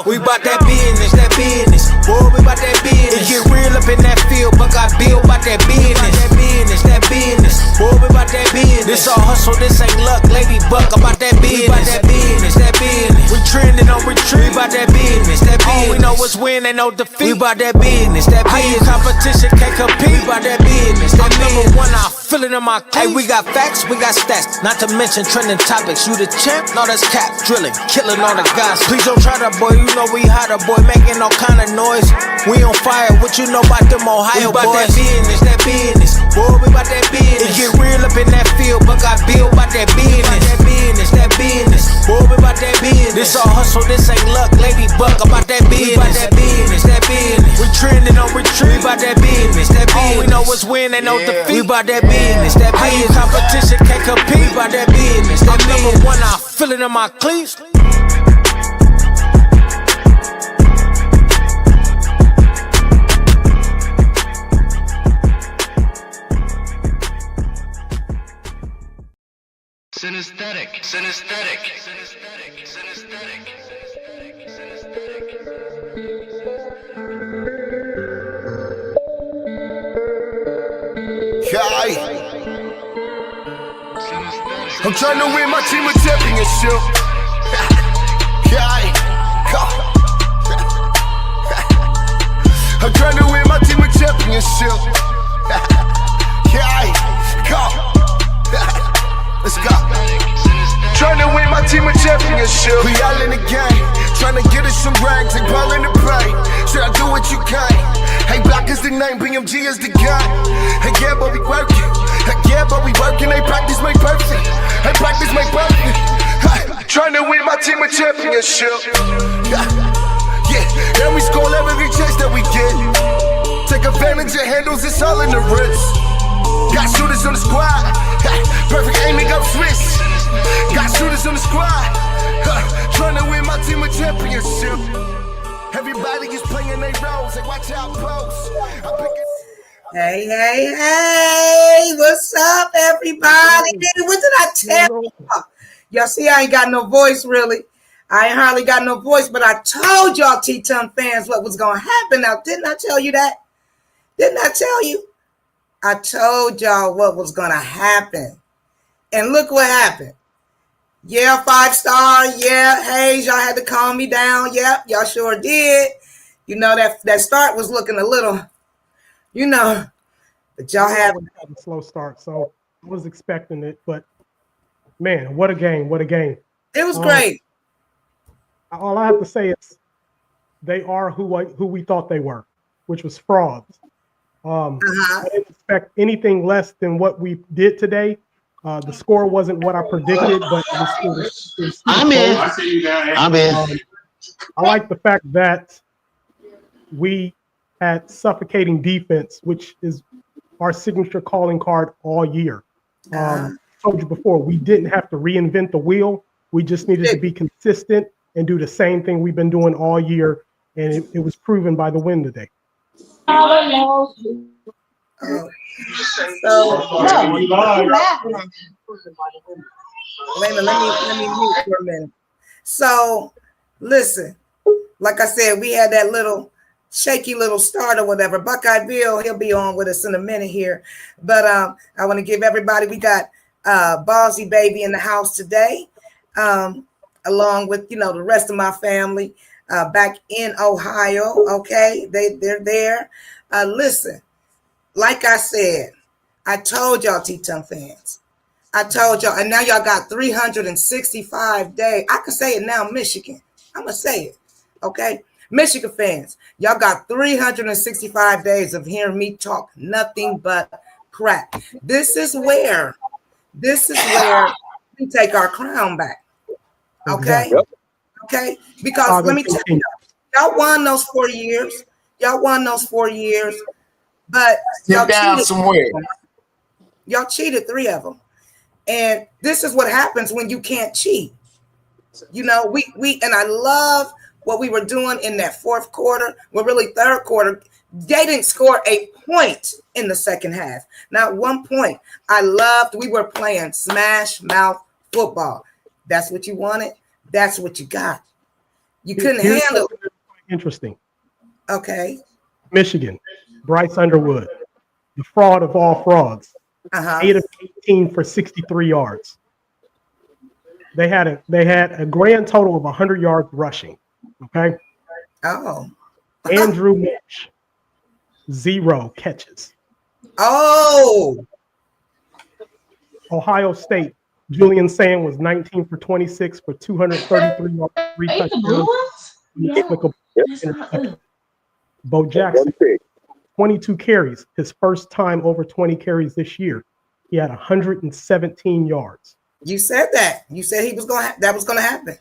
go. We bout that business, that business. Boy, we bout that business. It get real up in that field, but got built by that business. That business, that business. Boy, we bout that business. This all hustle, this ain't luck. Lady Buck about that business. We bout that business, that business. We trending on retreat. We bout that business, that business. All we know is win, ain't no defeat. We bout that business, that business. Competition can't compete. We bout that business, that business. Number one, I feel it in my cleats. Hey, we got facts, we got stats. Not to mention trending topics. You the champ? No, that's cap. Drilling, killing all the guys. Please don't try that, boy. You know we hotter, boy. Making all kind of noise. We on fire. What you know about them Ohio boys? We bout that business, that business. Boy, we bout that business. It get real up in that field, but got built by that business. That business, that business. Boy, we bout that business. This all hustle, this ain't luck. Lady Buck about that business. We bout that business, that business. We trending on retreat. We bout that business, that business. All we know is win, ain't no defeat. We bout that business, that business. Competition can't compete. We bout that business, that number one. I feel it in my cleats. Synesthetic. I'm trying to win my team a championship. I'm trying to win my team a championship. Let's go. Trying to win my team a championship. We all in the game, trying to get us some ranks. Ain't ballin' to pay. Should I do what you can? Hey, Black is the name, BMG is the guy. Hey, yeah, but we working. Hey, yeah, but we working. Hey, practice make perfect. Hey, practice make perfect. Trying to win my team a championship. Yeah, and we score every chance that we get. Take advantage of handles, it's all in the wrist. Got shooters on the squad. Perfect aiming up switch. Got shooters on the squad. Trying to win my team a championship. Everybody is playing their roles. Hey, watch out, post. Hey, what's up, everybody? What did I tell you? Y'all see, I ain't got no voice, really. I ain't hardly got no voice, but I told y'all T-Ton fans what was going to happen. Now, didn't I tell you that? Didn't I tell you? I told y'all what was going to happen. And look what happened. Yeah, 5-star. Yeah, Hayes, y'all had to calm me down. Yep, y'all sure did. You know, that start was looking a little, but y'all had a slow start. So I was expecting it, but man, what a game. What a game. It was great. All I have to say is they are who we thought they were, which was frauds. I didn't expect anything less than what we did today. The score wasn't what I predicted, but it was I'm in. I see you guys. I'm in. I like the fact that we had suffocating defense, which is our signature calling card all year. I told you before, we didn't have to reinvent the wheel. We just needed to be consistent and do the same thing we've been doing all year, and it was proven by the win today. Wait a minute, let me mute for a minute. So, listen, like I said, we had that little shaky little start or whatever. Buckeye Bill, he'll be on with us in a minute here. But I want to give everybody, we got Ballsy Baby in the house today, along with, the rest of my family back in Ohio. Okay, they're there. Listen, like I said, I told y'all, T-Ton fans. I told y'all, and now y'all got 365 days. I can say it now, Michigan. I'm going to say it, okay? Michigan fans, y'all got 365 days of hearing me talk nothing but crap. This is where we take our crown back, okay? Yep. Okay? Because let me tell you, y'all won those 4 years. Y'all won those 4 years, but y'all cheated somewhere. Y'all cheated 3 of them. And this is what happens when you can't cheat. We and I love what we were doing in that fourth quarter. Well, really third quarter. They didn't score a point in the second half. Not 1 point. We were playing smash mouth football. That's what you wanted. That's what you got. You couldn't Here's handle it. Interesting. Okay. Michigan, Bryce Underwood, the fraud of all frauds. 8 of 18 for 63 yards. They had a grand total of 100 yards rushing. Okay. Oh. Andrew Mitch, 0 catches. Oh. Ohio State, Julian Sand was 19 for 26 for 233 yards, 3 touchdowns. Bo Jackson, 22 carries, his first time over 20 carries this year. He had 117 yards. You said that. You said he was that was gonna happen.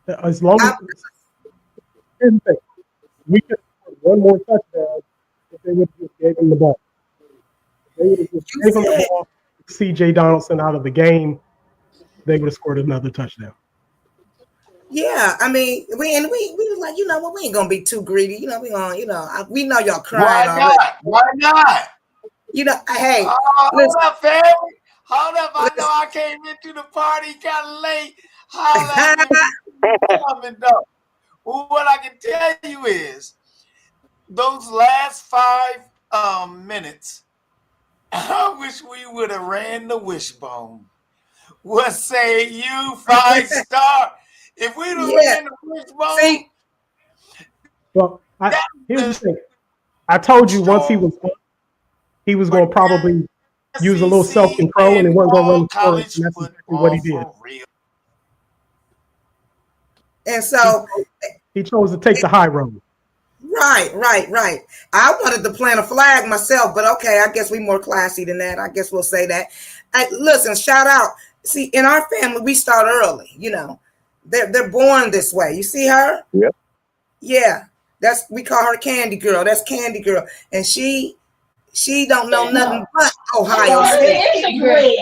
As long as we could have one more touchdown if they would have just gave him the ball. They would have just gave him the ball, C.J. Donaldson out of the game. They would have scored another touchdown. Yeah, I mean, we was like, you know what, we ain't gonna be too greedy. You know, we know y'all crying. Why not? Why not? You know, hey, hold up, family. Hold up. I know I came into the party kind of late. What I can tell you is those last 5 minutes, I wish we would have ran the wishbone. What say you, 5-star? If we'd have ran the wishbone. Well, here's the thing. I told you once he was going to probably use a little self-control and it wasn't going to run the score, and that's exactly what he did. And so he chose to take the high road. Right. I wanted to plant a flag myself, but okay, I guess we more classy than that. I guess we'll say that. Listen, shout out. See, in our family, we start early. You know, they're born this way. You see her? Yep. Yeah, we call her Candy Girl. That's Candy Girl, and she don't know nothing but Ohio State.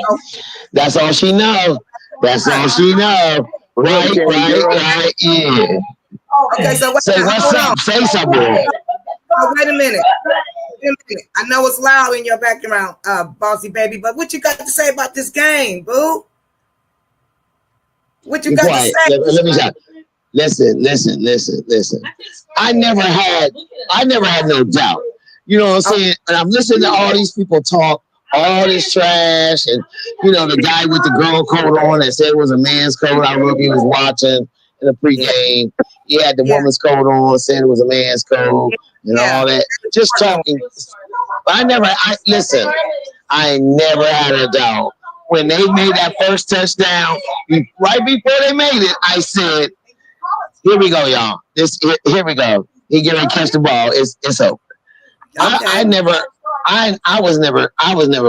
That's all she knows. That's all she knows. Right, yeah. Okay, so say what's up. Say something. Wait a minute. I know it's loud in your background, bossy baby, but what you got to say about this game, boo? What you got to say? Let me talk. Listen. I never had no doubt. You know what I'm saying? And I'm listening to all these people talk, all this trash, and the guy with the girl coat on that said it was a man's coat. I don't know if he was watching in the pregame. He had the woman's coat on, said it was a man's coat, and all that. Just talking. But I never had a doubt. When they made that first touchdown, right before they made it, I said, "Here we go, y'all. Here we go. He getting ready to catch the ball. It's over." Okay. I was never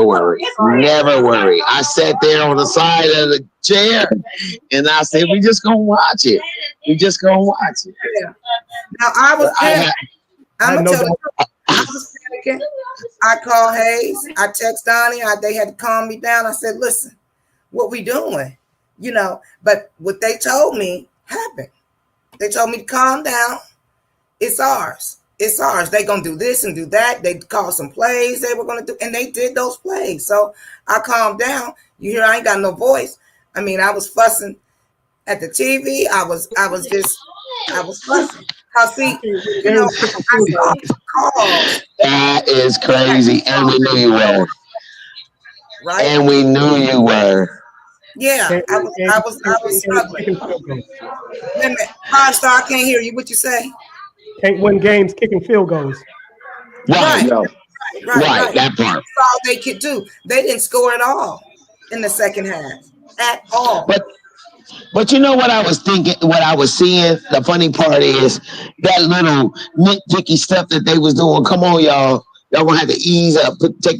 worried. Never worried. I sat there on the side of the chair and I said, we just gonna watch it. Yeah. Now I was panicking. I called Hayes. I text Donnie. They had to calm me down. I said, listen, what we doing? But what they told me happened. They told me to calm down. It's ours. They gonna do this and do that. They called some plays they were gonna do, and they did those plays. So I calmed down. You hear, I ain't got no voice. I mean, I was fussing at the TV. I was fussing. See, I saw calls. That is crazy, and we knew you were. Right. And we knew you were. Yeah, I was struggling. Wait a minute, 5-star, I can't hear you. What you say? Can't win games kicking field goals. Right, that part. That's all they could do. They didn't score at all in the second half. At all. But you know what I was thinking, what I was seeing? The funny part is that little nitpicky stuff that they was doing. Come on, y'all. Y'all gonna have to ease up, take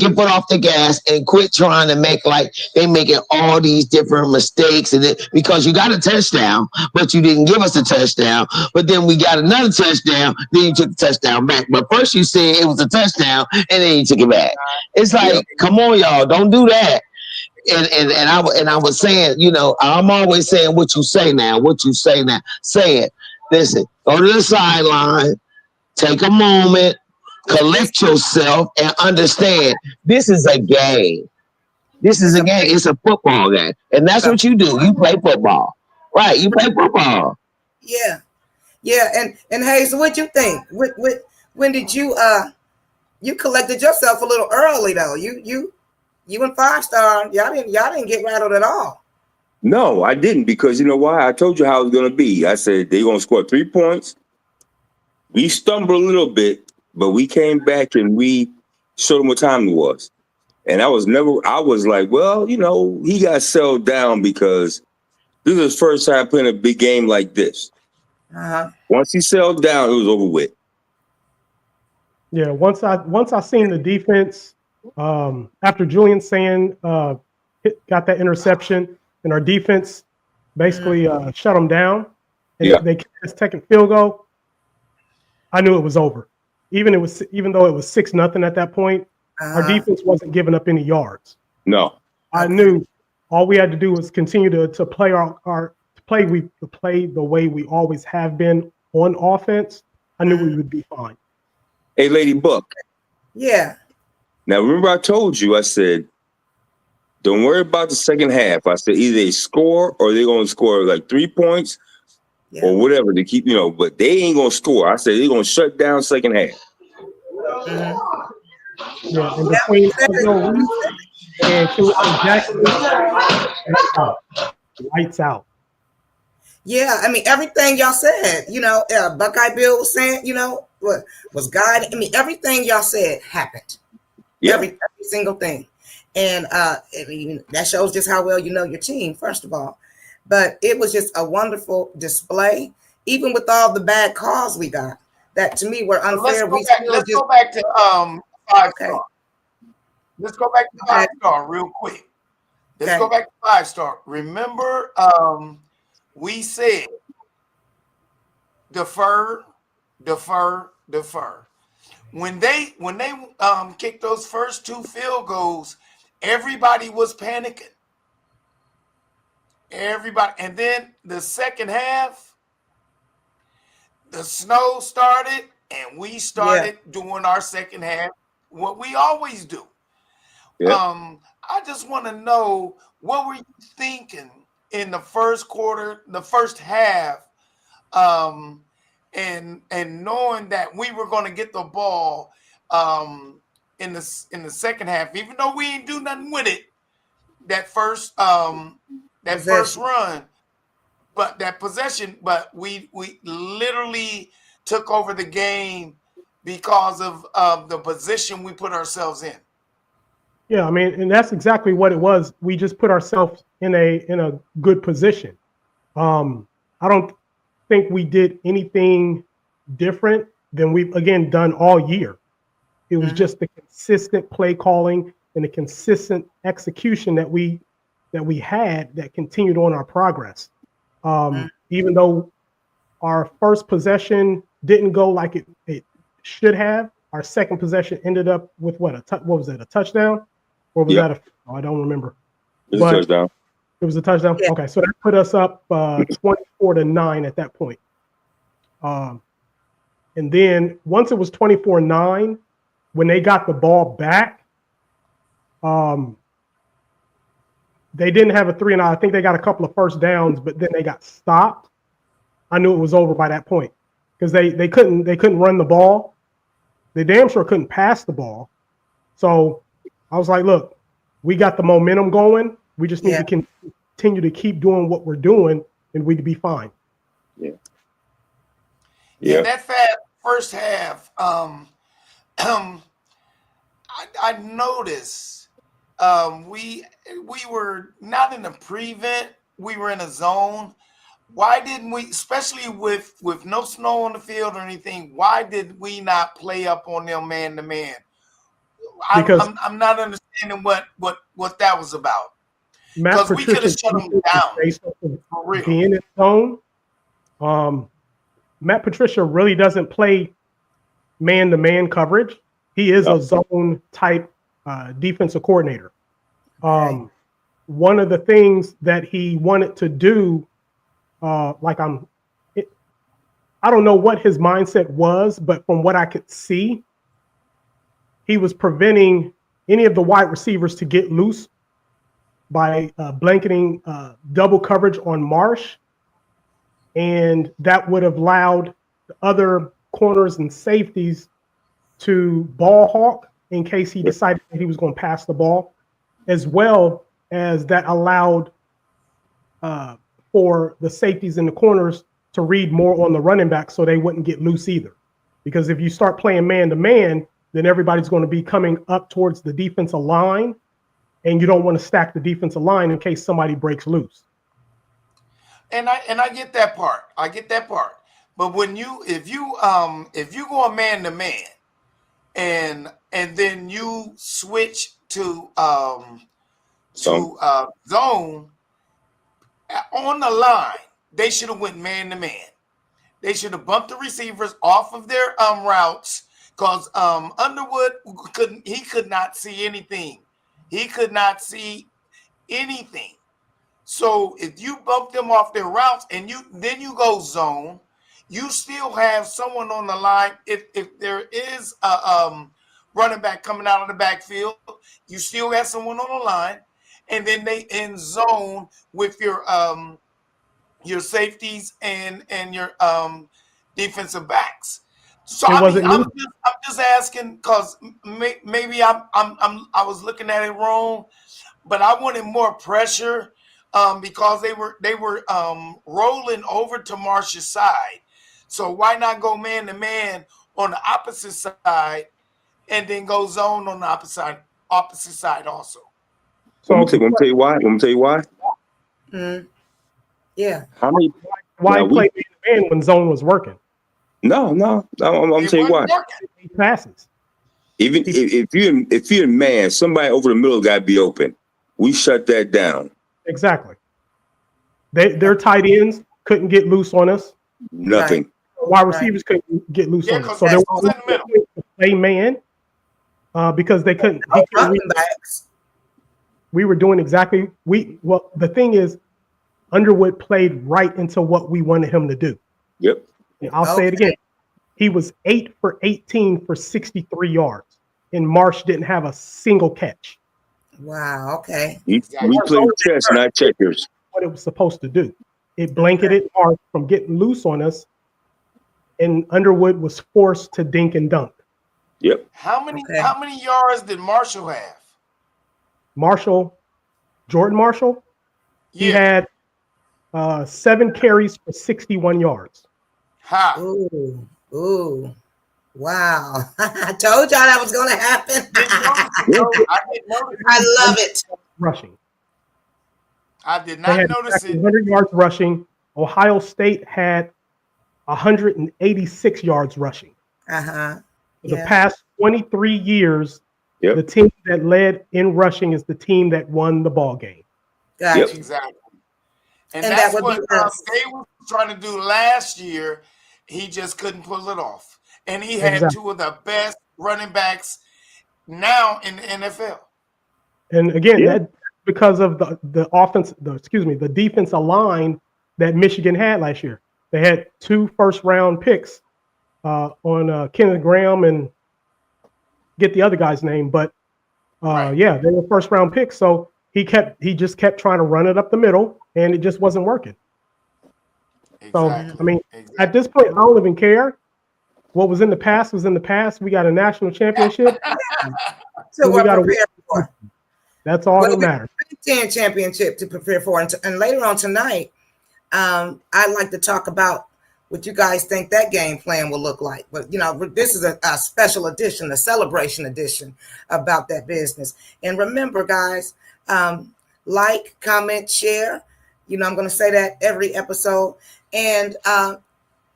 your foot off the gas and quit trying to make like they making all these different mistakes because you got a touchdown, but you didn't give us a touchdown. But then we got another touchdown, then you took the touchdown back. But first you said it was a touchdown and then you took it back. It's like, come on, y'all, don't do that. And I was saying, I'm always saying what you say now. Say it. Listen, go to the sideline, take a moment. Collect yourself and understand this is a game. It's a football game. And that's what you do. You play football. Right. You play football. Yeah. Yeah. And Hazel, what you think? When did you collected yourself a little early though? You and 5-star, y'all didn't get rattled at all. No, I didn't, because you know why? I told you how it was gonna be. I said they're gonna score 3 points. We stumbled a little bit, but we came back and we showed them what time it was. And I was like, well, you know, he got settled down because this is his first time playing a big game like this. Uh-huh. Once he settled down, it was over with. Yeah, once I seen the defense, after Julian Sand got that interception, and our defense basically shut them down, and they kicked his second field goal, I knew it was over. Even though it was 6-0 at that point, our defense wasn't giving up any yards. No, I knew all we had to do was continue to play play the way we always have been on offense. I knew we would be fine. Hey, Lady Buck. Yeah. Now, remember I told you, I said, don't worry about the second half. I said either they score or they're going to score like 3 points or whatever to keep, you know, but they ain't going to score. I said they're going to shut down second half. Yeah, and between and Jackson, lights out. Yeah, I mean, everything y'all said, you know, Buckeye Bill was saying, you know, was guiding. I mean, everything y'all said happened. Yeah. Every single thing. And I mean, that shows just how well you know your team, first of all. But it was just a wonderful display, even with all the bad calls we got. That to me were unfair. Let's go back to 5-star. Let's go back to 5-star real quick. Let's go back to 5-star. Remember, we said defer. When they kicked those first 2 field goals, everybody was panicking. Everybody, and then the second half, the snow started, and we started doing our second half, what we always do. I just want to know, what were you thinking in the first quarter, the first half, and knowing that we were going to get the ball in the second half, even though we didn't do nothing with it that first run, but that possession, but we literally took over the game because of the position we put ourselves in. Yeah, I mean, and that's exactly what it was. We just put ourselves in a good position. I don't think we did anything different than we've again done all year. It was just the consistent play calling and the consistent execution that we had that continued on our progress. Even though our first possession didn't go like it should have, our second possession ended up with what was it, a touchdown? Or was that I don't remember. It was a touchdown. It was a touchdown? Yeah. Okay, so that put us up 24-9 at that point. And then once it was 24-9, when they got the ball back, they didn't have a 3-and-out. I think they got a couple of first downs, but then they got stopped. I knew it was over by that point because they couldn't run the ball. They damn sure couldn't pass the ball. So I was like, look, we got the momentum going. We just need to continue to keep doing what we're doing, and we'd be fine. Yeah, that first half, I noticed we were not in a prevent. We were in a zone. Why didn't we, especially with no snow on the field or anything, why did we not play up on them man to man? I'm not understanding what that was about. Because we could have shut them down. For real. Being in zone, Matt Patricia really doesn't play man-to-man coverage. He is a zone type defensive coordinator. One of the things that he wanted to do, I don't know what his mindset was, but from what I could see, he was preventing any of the wide receivers to get loose by blanketing double coverage on Marsh and that would have allowed the other corners and safeties to ball hawk in case he decided that he was going to pass the ball, as well as that allowed for the safeties in the corners to read more on the running back so they wouldn't get loose either. Because if you start playing man-to-man, then everybody's going to be coming up towards the defensive line, and you don't want to stack the defensive line in case somebody breaks loose. And I get that part. I get that part. But if you go man-to-man and then you switch to zone on the line, they should have went man-to-man. They should have bumped the receivers off of their routes, because Underwood could not see anything. He could not see anything. So if you bump them off their routes and then you go zone, you still have someone on the line. If there is a running back coming out of the backfield, you still have someone on the line, and then they in zone with your safeties and your defensive backs. So I'm just asking, because maybe I was looking at it wrong, but I wanted more pressure because they were rolling over to Marsh's side. So why not go man to man on the opposite side and then go zone on the opposite side also? So I'm gonna tell you why. Yeah. Why play man to man when zone was working? No. I'm gonna tell you why. Passes. Even if you're a man, somebody over the middle got to be open. We shut that down. Exactly. Their tight ends couldn't get loose on us. Nothing. Right. Wide receivers couldn't get loose on us. So they were in the middle. Play man because they couldn't. We were doing exactly the thing is, Underwood played right into what we wanted him to do. Yep. And I'll say it again. He was 8 for 18 for 63 yards, and Marsh didn't have a single catch. Wow. Okay. We played chess, not checkers. What it was supposed to do. It blanketed Marsh from getting loose on us, and Underwood was forced to dink and dunk. Yep. How many yards did Marshall have? Jordan Marshall? Yeah. He had 7 carries for 61 yards. Ha. Ooh. Wow. I told y'all that was going to happen. I love it. Rushing. I did not notice it. 100 yards rushing. Ohio State had 186 yards rushing. Uh-huh. The past 23 years, the team that led in rushing is the team that won the ball game. Gotcha. Yep. Exactly. And that's what they were trying to do last year. He just couldn't pull it off. And he had 2 of the best running backs now in the NFL. And again, that's because of the offense, the defensive line that Michigan had last year. They had 2 first-round picks on Kenneth Graham and get the other guy's name, but they were first-round picks. So he just kept trying to run it up the middle, and it just wasn't working. Exactly. So at this point, I don't even care. What was in the past was in the past. We got a national championship. So we got to prepare for. That's all that matters. Big Ten championship to prepare for, and later on tonight, I'd like to talk about what you guys think that game plan will look like. But this is a special edition, a celebration edition about that business. And remember, guys, like, comment, share. I'm going to say that every episode. And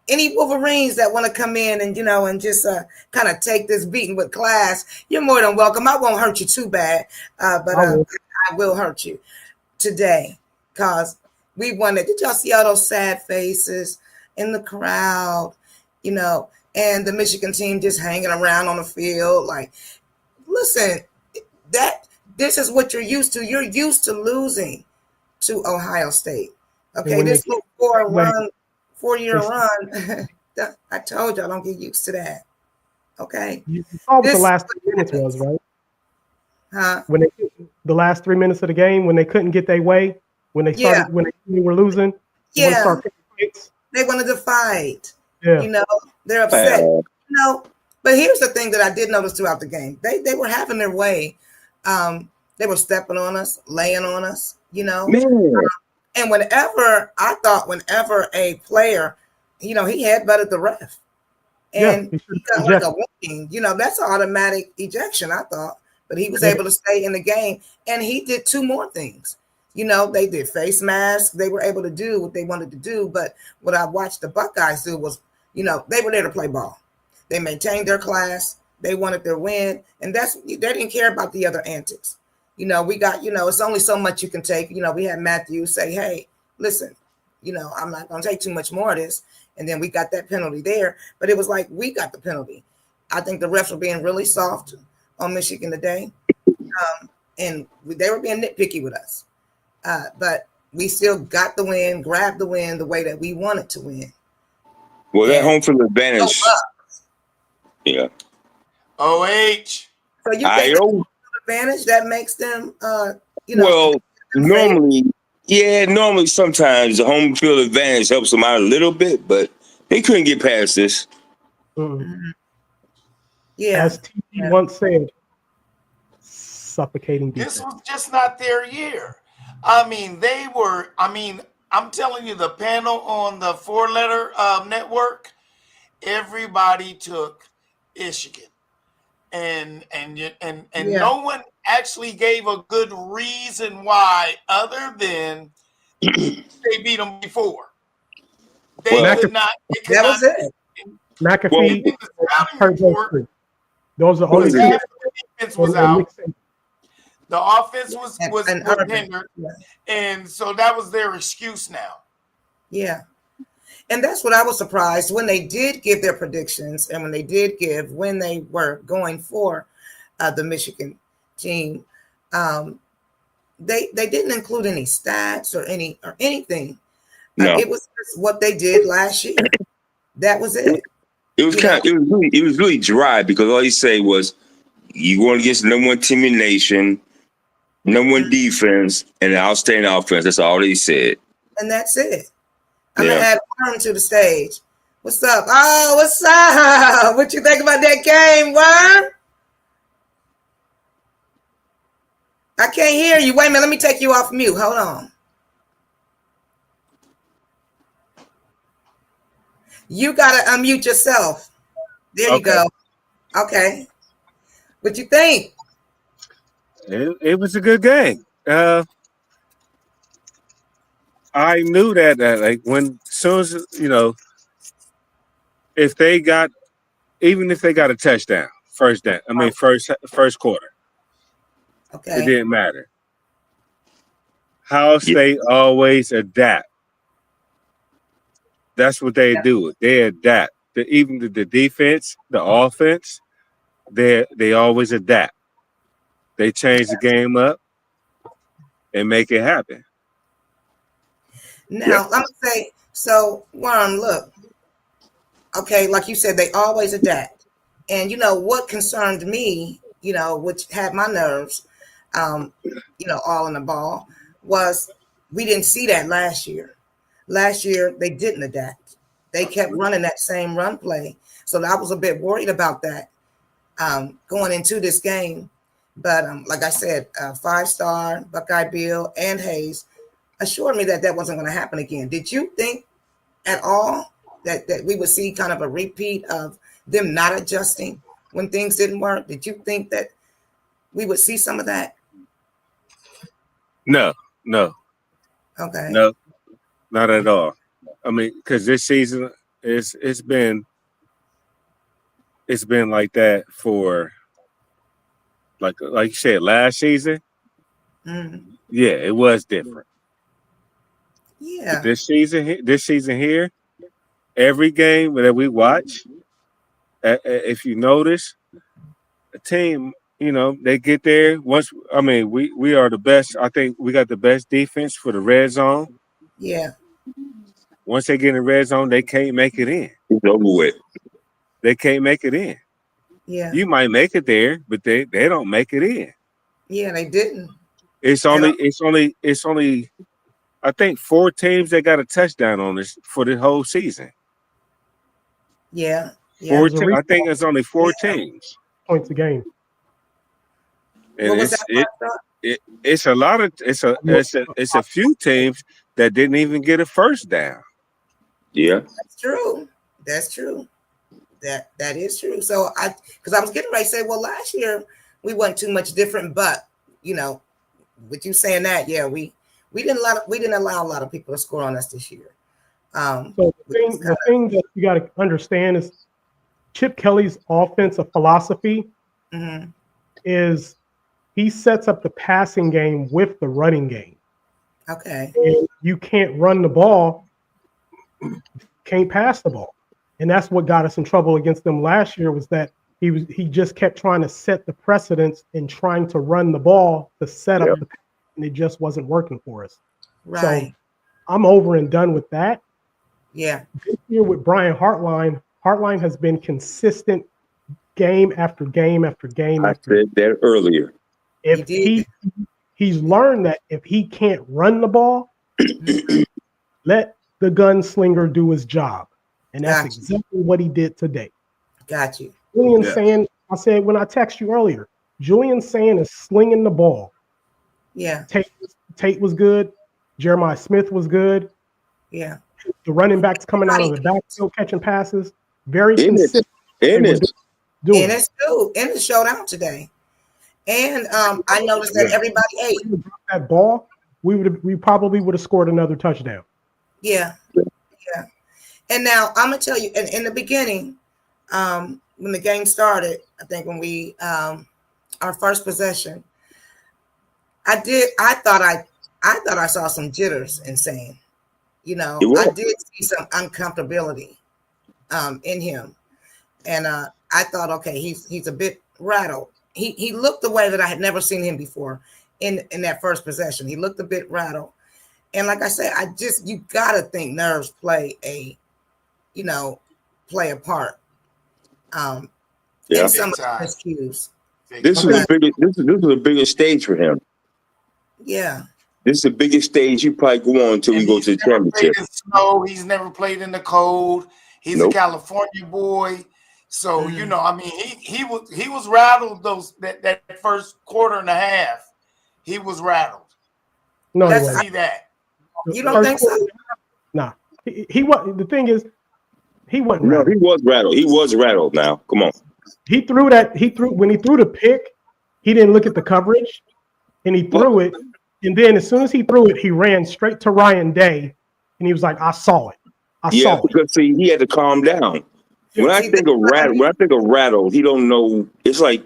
any Wolverines that want to come in and, and just kind of take this beating with class, you're more than welcome. I won't hurt you too bad, but I will hurt you today because we wanted. Did y'all see all those sad faces in the crowd, and the Michigan team just hanging around on the field? Like, listen, this is what you're used to. You're used to losing to Ohio State. Okay, this little 4-year run. I told y'all, don't get used to that. Okay. You saw what the last 3 minutes was, right? Huh? When the last 3 minutes of the game, when they couldn't get their way, when they started, when they were losing, Yeah. They wanted to fight. Yeah. You know, they're upset. You know, but here's the thing that I did notice throughout the game. They were having their way. They were stepping on us, laying on us, you know. And whenever a player, you know, he headbutted the ref. And he got like a warning, you know, that's an automatic ejection, I thought. But he was able to stay in the game. And he did two more things. You know, they did face masks. They were able to do what they wanted to do. But what I watched the Buckeyes do was, you know, they were there to play ball. They maintained their class. They wanted their win. And they didn't care about the other antics. You know, we got, you know, it's only so much you can take. You know, we had Matthew say, hey, listen, you know, I'm not going to take too much more of this. And then we got that penalty there. But it was like we got the penalty. I think the refs were being really soft on Michigan today. And they were being nitpicky with us. But we still got the win, grabbed the win the way that we wanted to win. Well, that home field advantage. Yeah. OH. So you think advantage that makes them, you know. Well, normally sometimes the home field advantage helps them out a little bit, but they couldn't get past this. Yeah. As T once said, suffocating defense. This was just not their year. I mean, I'm telling you, the panel on the 4-letter network, everybody took Michigan. And no one actually gave a good reason why, other than they beat them before. They could not. That was it. McAfee. Those are only two. The defense was out. The offense was hindered, and so that was their excuse now. Yeah. And that's what I was surprised when they did give their predictions and when they were going for the Michigan team. They didn't include any stats or anything. No. It was just what they did last year. That was it. It was it was really dry because all he said was, "You going against the number one team in the nation, number one defense, and an outstanding offense." That's all he said. And that's it. I'm gonna add Worm to the stage. What's up? Oh, what's up? What you think about that game, Worm? I can't hear you. Wait a minute. Let me take you off mute. Hold on. You gotta unmute yourself. There you go. Okay. What you think? It was a good game. I knew that like soon as if they got a touchdown, first quarter, okay, it didn't matter. How State always adapt. That's what they do. They adapt. Even the defense, the offense, they always adapt. They change the game up and make it happen. Now, I'm going to say, so, Worm, look, okay, like you said, they always adapt. And, what concerned me, which had my nerves, all in the ball, was we didn't see that last year. Last year, they didn't adapt. They kept running that same run play. So I was a bit worried about that going into this game. But like I said, 5-star, Buckeye Bill, and Hayes assured me that wasn't going to happen again. Did you think at all that we would see kind of a repeat of them not adjusting when things didn't work? Did you think that we would see some of that? No. Okay. No, not at all. I mean, because this season it's been like that for like you said last season. Mm-hmm. Yeah, it was different. Yeah. But this season here, every game that we watch, if you notice, a team, they get there. We are the best. I think we got the best defense for the red zone. Yeah. Once they get in the red zone, they can't make it in. It's over with. They can't make it in. Yeah. You might make it there, but they don't make it in. Yeah, they didn't. It's only I think 4 teams that got a touchdown on this for the whole season. Yeah. I think it's only 4 teams. Points a game. And it's a lot of it's a few teams that didn't even get a first down. Yeah. That's true. That's true. That is true. So because I was getting ready to say, well, last year we wasn't too much different, but you know, with you saying that, yeah, we didn't allow a lot of people to score on us this year. So the thing that you got to understand is Chip Kelly's offensive philosophy is he sets up the passing game with the running game. Okay. And you can't run the ball, can't pass the ball. And that's what got us in trouble against them last year, was that he just kept trying to set the precedence and trying to run the ball to set up the pass, and it just wasn't working for us. Right. So I'm over and done with that. Yeah. This year with Brian Hartline has been consistent game after game after game. I said that earlier. If he's learned that if he can't run the ball, let the gunslinger do his job. And that's exactly what he did today. Got you. Julian Sand, I said when I texted you earlier, Julian Sand is slinging the ball. Yeah. Tate was good. Jeremiah Smith was good. Yeah. The running backs coming out of the backfield catching passes. Very consistent. And it's good. And it showed out today. And I noticed that everybody ate that ball. We probably would have scored another touchdown. Yeah. Yeah. And now I'm gonna tell you, in the beginning, when the game started, I think when we our first possession, I thought I saw some jitters in Sand. You know, I did see some uncomfortability in him. And I thought, okay, he's a bit rattled. He looked the way that I had never seen him before in that first possession. He looked a bit rattled. And like I said, you gotta think nerves play a part. In some of the cues. This was a bigger stage for him. Yeah. This is the biggest stage you probably go on until we go to the championship. He's never played in the cold. He's a California boy. So, you know, I mean, he was rattled that first quarter and a half. He was rattled. No, let's see that. You don't think so? Nah. He was. The thing is, he wasn't rattled. No, he was rattled. He was rattled now. Come on. When he threw the pick, he didn't look at the coverage and he threw it. And then as soon as he threw it, he ran straight to Ryan Day and he was like, I saw it. I saw it. Because see, he had to calm down. When I think of rattled, he don't know. It's like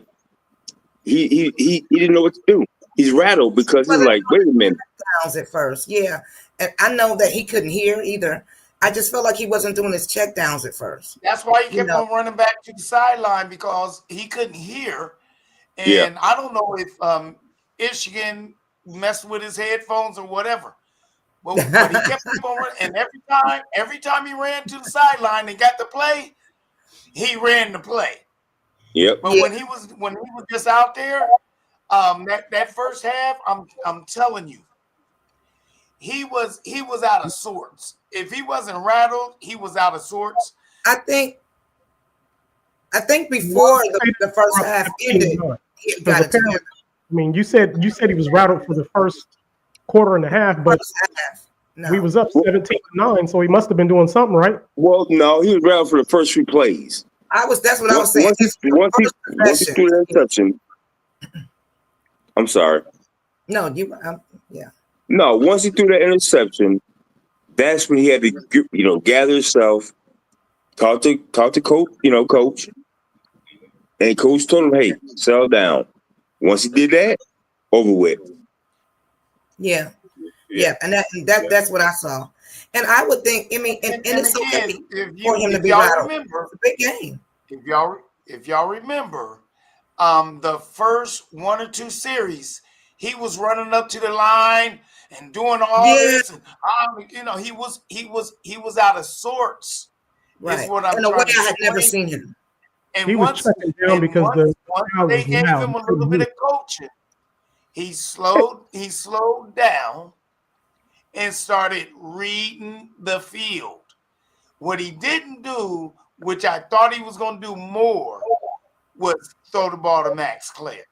he didn't know what to do. He's rattled because he's like, wait a minute. At first, yeah. And I know that he couldn't hear either. I just felt like he wasn't doing his check downs at first. That's why he kept on running back to the sideline, because he couldn't hear. And I don't know if Michigan messed with his headphones or whatever. But he kept on running. And every time he ran to the sideline and got the play, he ran the play. Yep. But when he was just out there, that first half, I'm telling you, he was out of sorts. If he wasn't rattled, he was out of sorts. I think before the first half ended, he got it together. I mean, you said he was rattled for the first quarter and a half, but we was up 17-9, so he must have been doing something right. Well, no, he was rattled for the first 3 plays. That's what I was saying. Once he threw that interception, I'm sorry. No, No, once he threw that interception, that's when he had to, gather himself, talk to coach, and coach told him, "Hey, settle down." Once he did that, over with. Yeah, and that's what I saw. And I would think, I mean, and it's okay for him to be rattled. It's a big game. If y'all remember, the first 1 or 2 series, he was running up to the line and doing all this, and he was out of sorts. Right. Is what I'm in a way trying to I had explain. never seen him. And he was checking down because once they gave him a little bit of coaching, he slowed down, and started reading the field. What he didn't do, which I thought he was going to do more, was throw the ball to Max Clare.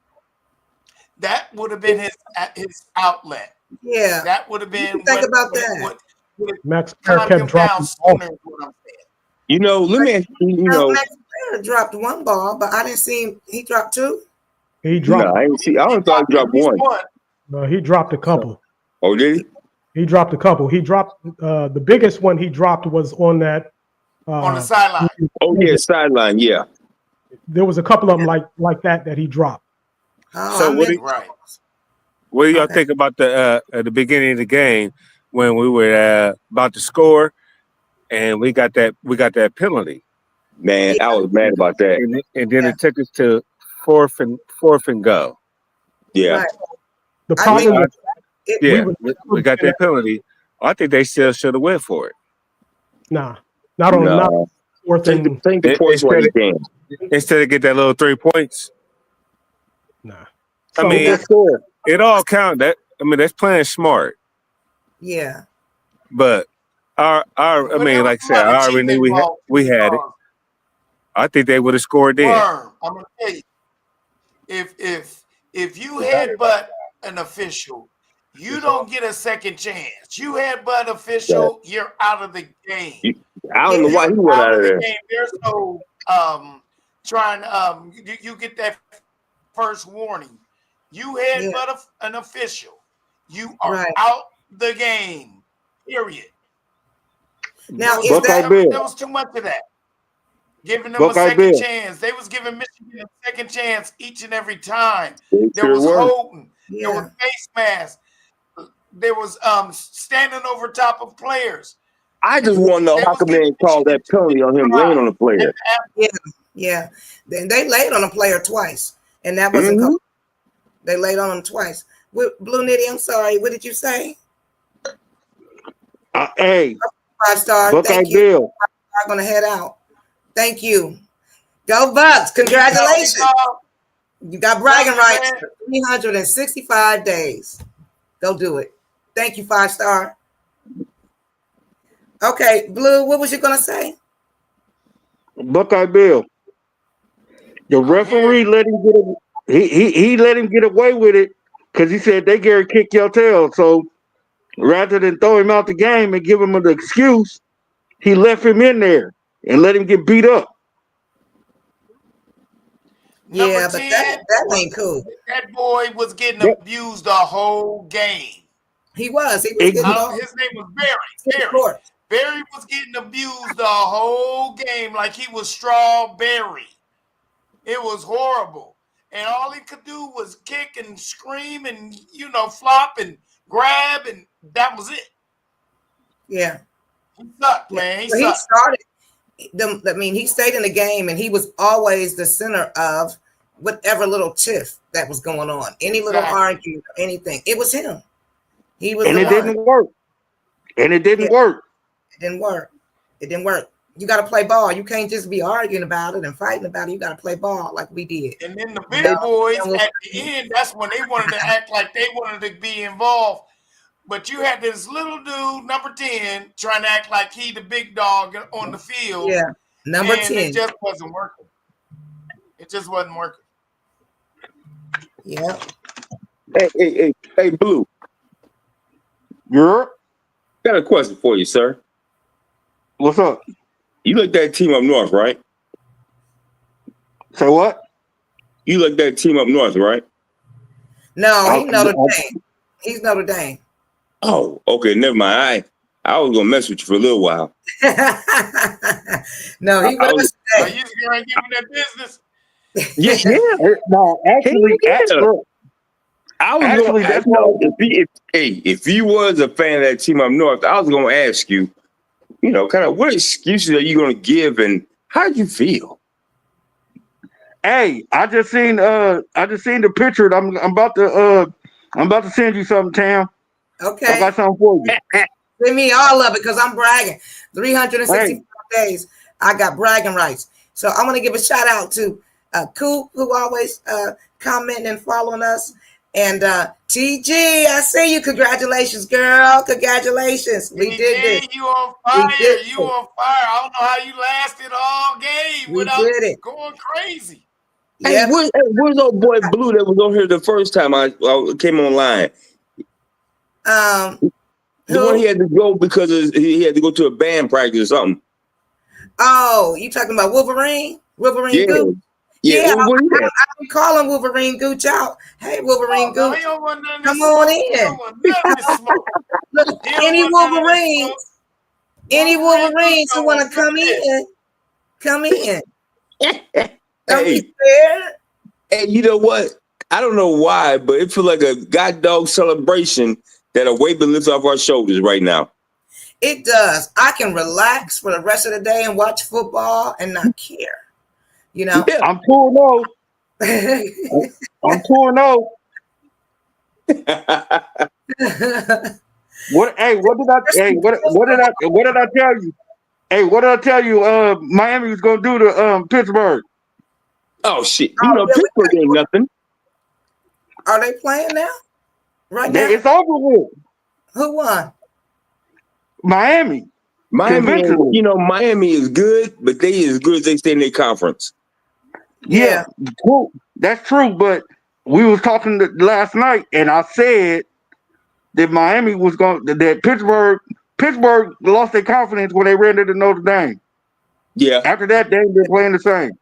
That would have been his outlet. Yeah. That would have been think about that. Max Clare kept dropping sooner, is what I'm saying. You know, let me ask you, Max Clare dropped one ball, but I didn't see him. He dropped two? He dropped. No, I didn't see. I only thought he dropped one. No, he dropped a couple. Oh, did he? He dropped a couple. He dropped the biggest one he dropped was on that on the sideline. Oh yeah, sideline. Yeah. There was a couple of them like that he dropped. Oh, So what do y'all think about the at the beginning of the game when we were about to score and we got that penalty? Man, I was mad about that. And then it took us to fourth and go. Yeah. Right. The problem we got that penalty. I think they still should have went for it. Nah, not on not fourth and take the points while you can. Instead of get that little 3 points. Nah. I mean, it all count. That's playing smart. Yeah. But like I said, I already knew we had it. I think they would have scored then. I'm gonna tell you, if you headbutt an official, you don't get a second chance. You headbutt official, you're out of the game. I don't know why he went out of there. There's no you get that first warning. You headbutt an official, you are out the game. Period. Now, there was too much of that. Giving them a second chance. They was giving Michigan a second chance each and every time. There was holding. There was face masks. There was standing over top of players. I just want to know how come they didn't call that penalty on him laying on the player. Yeah. Then they laid on a player twice, and that wasn't called. They laid on him twice. Blue Nitty, I'm sorry. What did you say? Hey, 5-star. Thank you. Bill. I'm gonna head out. Thank you. Go Bucks! Congratulations. You got bragging rights for 365 days. Go do it. Thank you, 5-star. Okay, Blue, what was you gonna say? Buckeye Bill. The referee let him get he let him get away with it because he said they Gary kick your tail. So rather than throw him out the game and give him an excuse, he left him in there and let him get beat up. Yeah, but that ain't cool. That boy was getting abused the whole game. He was. His name was Barry. Barry was getting abused the whole game like he was Strawberry. It was horrible. And all he could do was kick and scream and, flop and grab, and that was it. Yeah. He sucked, man. He sucked. He stayed in the game, and he was always the center of whatever little tiff that was going on. Any little argument, anything. It was him. He was. And it didn't work. It didn't work. It didn't work. You got to play ball. You can't just be arguing about it and fighting about it. You got to play ball like we did. And then the big boys at the end, that's when they wanted to act like they wanted to be involved. But you had this little dude, number 10, trying to act like he the big dog on the field. Yeah, number 10. It just wasn't working. Yeah. Hey, Blue. Yeah. Got a question for you, sir. What's up? You like that team up north, right? Say what? You like that team up north, right? No, he's Notre Dame. He's Notre Dame. Oh, okay. Never mind. I was gonna mess with you for a little while. No, he was. Are you gonna give him that business? Yeah. No, actually, I was going to ask if you was a fan of that team up north, I was going to ask you, kind of what excuses are you going to give, and how do you feel? Hey, I just seen the picture. I'm about to send you something, Tam. Okay. I got something for you. Send me all of it because I'm bragging. 365 days. I got bragging rights. So I'm going to give a shout out to GOOOO, who always commenting and following us. And TG, I see you. Congratulations, girl. Congratulations. We did this. You on fire. You on fire. I don't know how you lasted all game without going crazy. Hey, where's old boy Blue that was on here the first time I came online? The one he had to go because he had to go to a band practice or something. Oh, you talking about Wolverine? Wolverine Gooch? Yeah, I can call him Wolverine Gooch out. Hey, Wolverine Gooch, come on in. Look, any Wolverines who want to come in, come in. Don't be scared. Hey, you know what? I don't know why, but it feels like a god dog celebration that a weight been lifted off our shoulders right now. It does. I can relax for the rest of the day and watch football and not care. You know, I'm 2-0. I'm 2-0. What did I tell you? Hey, what did I tell you? Miami was gonna do to Pittsburgh. Oh shit! Pittsburgh ain't nothing. Are they playing now? Right now, it's over with. Who won? Miami. Miami is good, but they as good as they stay in their conference. Yeah, cool. That's true. But we was talking last night, and I said that Miami was going that Pittsburgh lost their confidence when they ran into Notre Dame. Yeah. After that, they ain't been playing the same.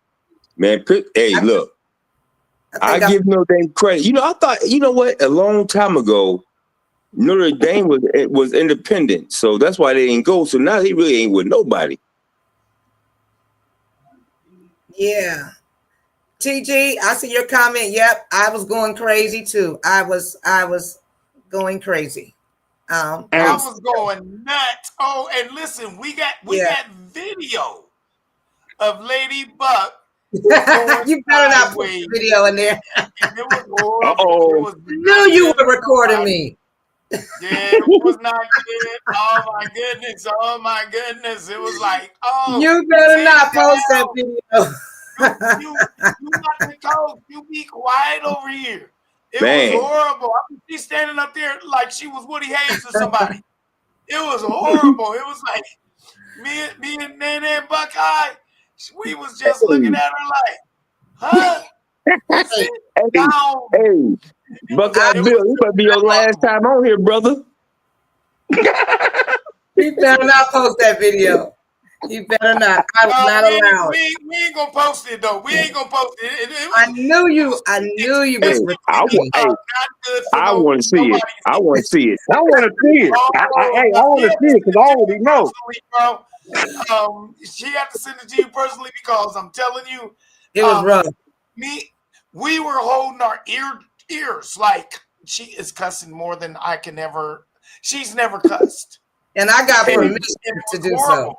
Man, look, I give Notre Dame credit. I thought, what? A long time ago, Notre Dame was independent, so that's why they didn't go. So now they really ain't with nobody. Yeah. TG, I see your comment. Yep, I was going crazy too. I was going crazy. I was going nuts. Oh, and listen, we got video of Lady Buck. You better not put the video in there. It was horrible. Knew you were recording me. Yeah, it was not good. Oh my goodness. Oh my goodness. It was like, you better not post that video. You not the coach. You be quiet over here. It was horrible. She's standing up there like she was Woody Hayes or somebody. It was horrible. It was like me and Nene and Buckeye. We was just looking at her like, huh? Hey, Buckeye Bill, you better be your last time on here, brother. You better not post that video. You better not. I was not allowed. We ain't gonna post it though. We ain't gonna post it. I knew you was recording. I want to see it. I want to see it. I want to see it. I want to see it because I already know. She had to send it to you personally because I'm telling you, it was rough. We were holding our ears like she is cussing more than I can ever. She's never cussed, and I got permission to do so.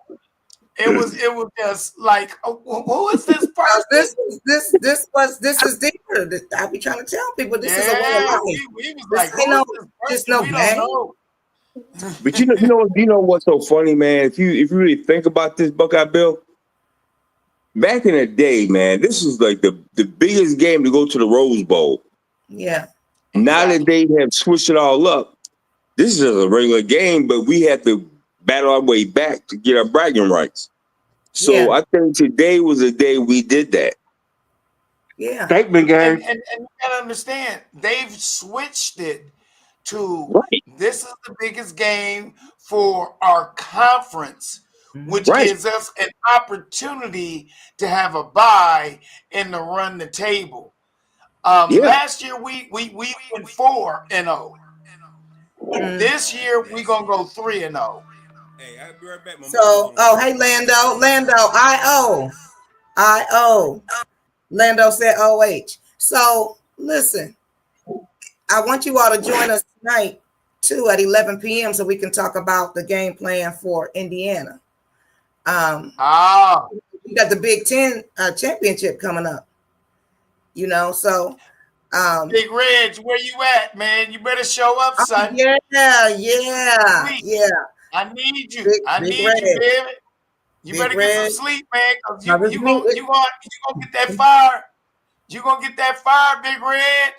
It was just like, who is this person? This is deeper. I be trying to tell people this is a way of life. We was like, just no game. But you know what's so funny, man? If you really think about this, Buckeye Bill, back in the day, man, this was like the biggest game to go to the Rose Bowl. Yeah. Now that they have switched it all up, this is a regular game, but we have to battle our way back to get our bragging rights. So I think today was the day we did that. Yeah. Statement game. And you gotta understand, they've switched it to this is the biggest game for our conference, which gives us an opportunity to have a bye and to run the table. Last year we went 4-0. This year we're gonna go 3-0. Hey, I'll be right back. So, hey, Lando, I owe. Lando said OH. So, listen, I want you all to join us tonight, too, at 11 p.m. so we can talk about the game plan for Indiana. We got the Big Ten championship coming up, so. Big Reg, where you at, man? You better show up, son. Yeah. I need you. I need you, baby. You better get some sleep, man, because you gonna get that fire. You gonna get that fire, Big Reg.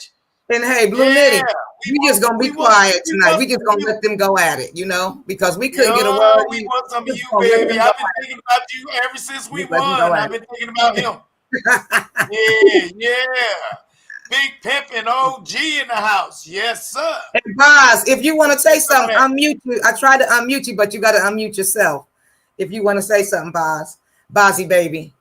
And hey, Blue Yeah, Nitty, we just gonna be quiet tonight. We just gonna let them go at it, because we couldn't get a word. We want some of Just you, gonna let baby. them go I've been at thinking about you ever since we Just let them go won. at I've been thinking about him. Yeah. Big Pimpin' OG in the house. Yes, sir. Hey, Boz, if you want to say something, unmute you. I tried to unmute you, but you got to unmute yourself. If you want to say something, Bozzy baby,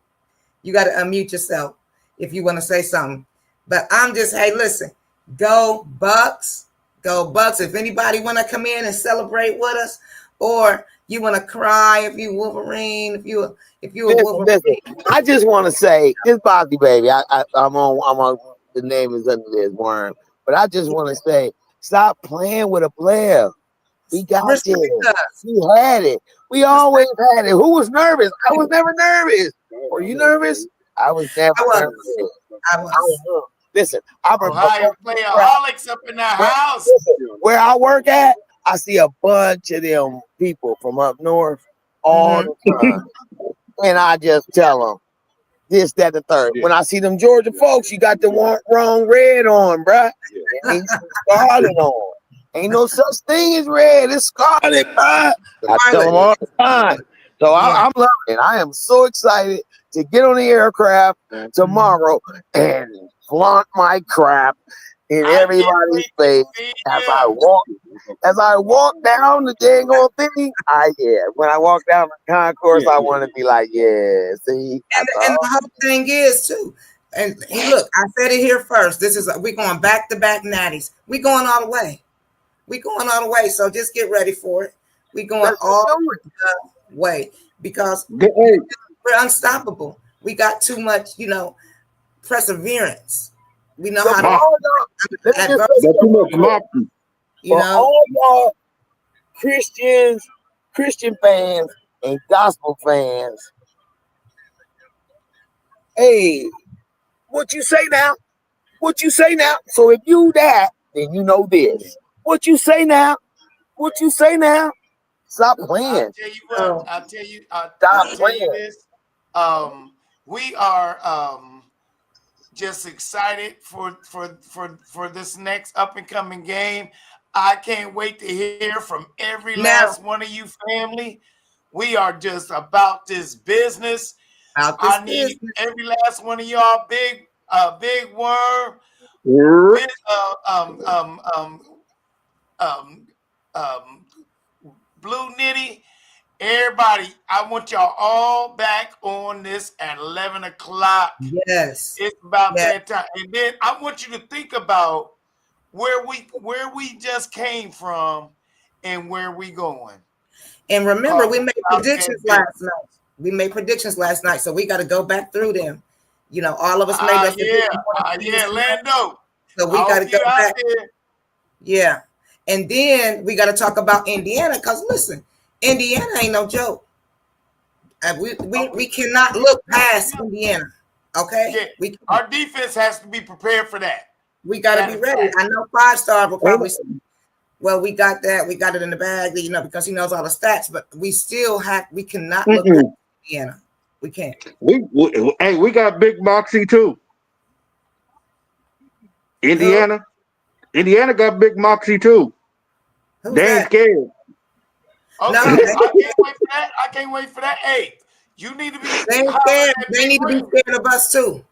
you got to unmute yourself if you want to say something. But I'm just, hey, listen, go Bucks, go Bucks. If anybody want to come in and celebrate with us, or you want to cry if you Wolverine, if you Wolverine. Listen, I just want to say this, Bobby baby. I'm on. The name is under this worm, but I just want to say, stop playing with a player. We got this. We had it. We always had it. Who was nervous? I was never nervous. Were you nervous? I was never nervous. I was. Listen, I'm Ohio playaholics up in the house. Where I work at, I see a bunch of them people from up north all the time. And I just tell them this, that, the third. When I see them Georgia folks, you got the wrong red on, bruh. Ain't scarlet on. Ain't no such thing as red. It's scarlet, bruh. I tell them all the time. So I'm loving it. I am so excited to get on the aircraft tomorrow and flaunt my crap in everybody's face as I walk down the dang old thing. When I walk down the concourse, I want to be like, yeah, see. And the whole thing is too. And hey, look, I said it here first. We're going back to back natties. We going all the way. So just get ready for it. We going all the way because we're unstoppable. We got too much, perseverance. We know how to. All y'all Christians, Christian fans, and gospel fans. Hey, what you say now? So if you that, then you know this. What you say now? Stop playing. I'll tell you this. We are just excited for this next up and coming game. I can't wait to hear from every last one of you, family. We are just about this business. I need every last one of y'all, big worm, big, Blue Nitty. Everybody, I want y'all all back on this at 11 o'clock. Yes. It's about that time. And then I want you to think about where we just came from and where we going. And remember, we made predictions last night. So we got to go back through them. All of us made those Lando. So we got to go back. Yeah. And then we got to talk about Indiana because listen, Indiana ain't no joke. We cannot look past Indiana. Okay. Yeah. Our defense has to be prepared for that. We got to be ready. I know 5-star will probably say, well, we got that. We got it in the bag, because he knows all the stats, but we cannot look past Indiana. We can't. We got Big Moxie too. Indiana got Big Moxie too. They ain't scared. Okay, I can't wait for that. Hey, you need to be. They need to be scared of us too.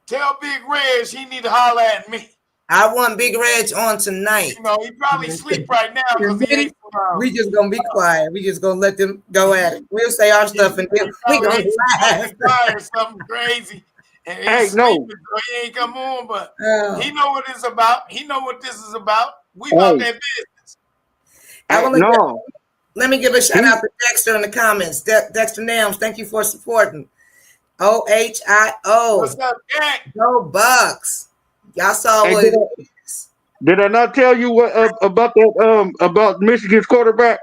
Tell Big Reg he need to holler at me. I want Big Reg on tonight. He probably sleep right now because he ain't we just gonna be quiet. We just gonna let them go at it. We'll say our stuff and then we gonna fire something crazy. And he's sleeping, so he ain't come on, but he know what it's about. He know what this is about. We about that business. Let me give a shout out to Dexter in the comments. Dexter Nams, thank you for supporting. OHIO. What's up, Jack? Go Bucks. Y'all saw what it is. Did I not tell you what about that about Michigan's quarterback?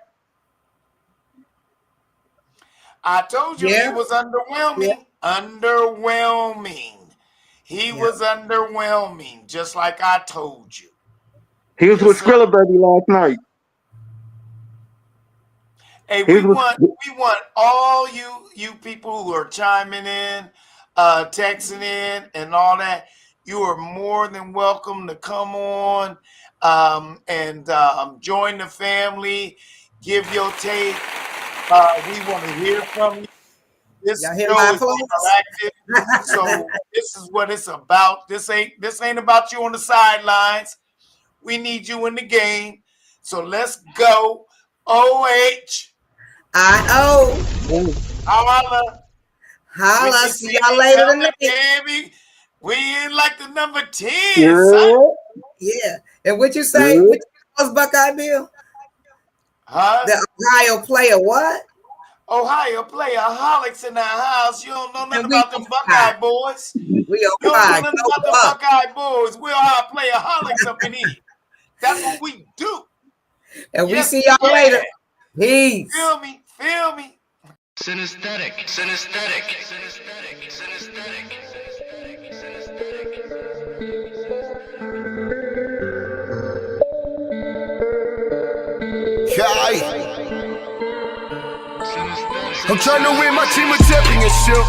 I told you he was underwhelming. Underwhelming. He was underwhelming, just like I told you. He was with Skrilla Baby last night. Hey, we want all you people who are chiming in, texting in, and all that. you are more than welcome to come on and join the family. Give your take. We want to hear from you. This show is interactive, so this is what it's about. This ain't about you on the sidelines. We need you in the game. So let's go. OHIO. Holla. See y'all later tonight. Baby. We in like the number 10. Yeah. And what you say? What was Buckeye Bill? The Ohio player what? Ohio player holics in the house. You don't know nothing about them Buckeye boys. We you don't know nothing about the Buckeye boys. We Ohio player holics up in here. That's what we do. And we see y'all later. Peace. Feel me. Synesthetic. I'm trying to win my team a championship.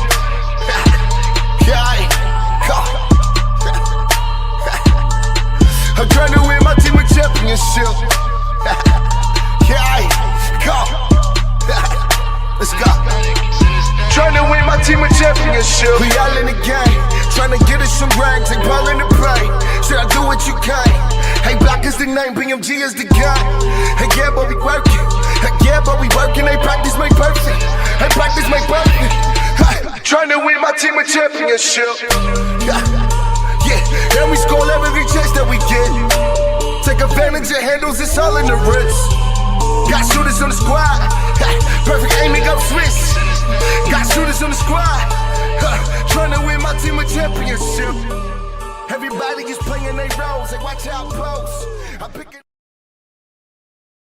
I'm trying to win my team a championship. Let's go. Trying to win my team a championship. We all in the game, trying to get us some ranks. Ain't ballin' to play. Should I do what you can? Hey, Black is the name, BMG is the guy. Hey, yeah, but we working. Hey, yeah, but we working. Hey, practice make perfect. Hey, practice make perfect. Trying to win my team a championship. Yeah, and we score every chance that we get. Take advantage of handles, it's all in the wrist. Got shooters on the squad. Perfect aiming up Swiss. Got shooters on the squad. Trying to win my team a championship. Everybody is playing their roles. They watch out post. I'm picking.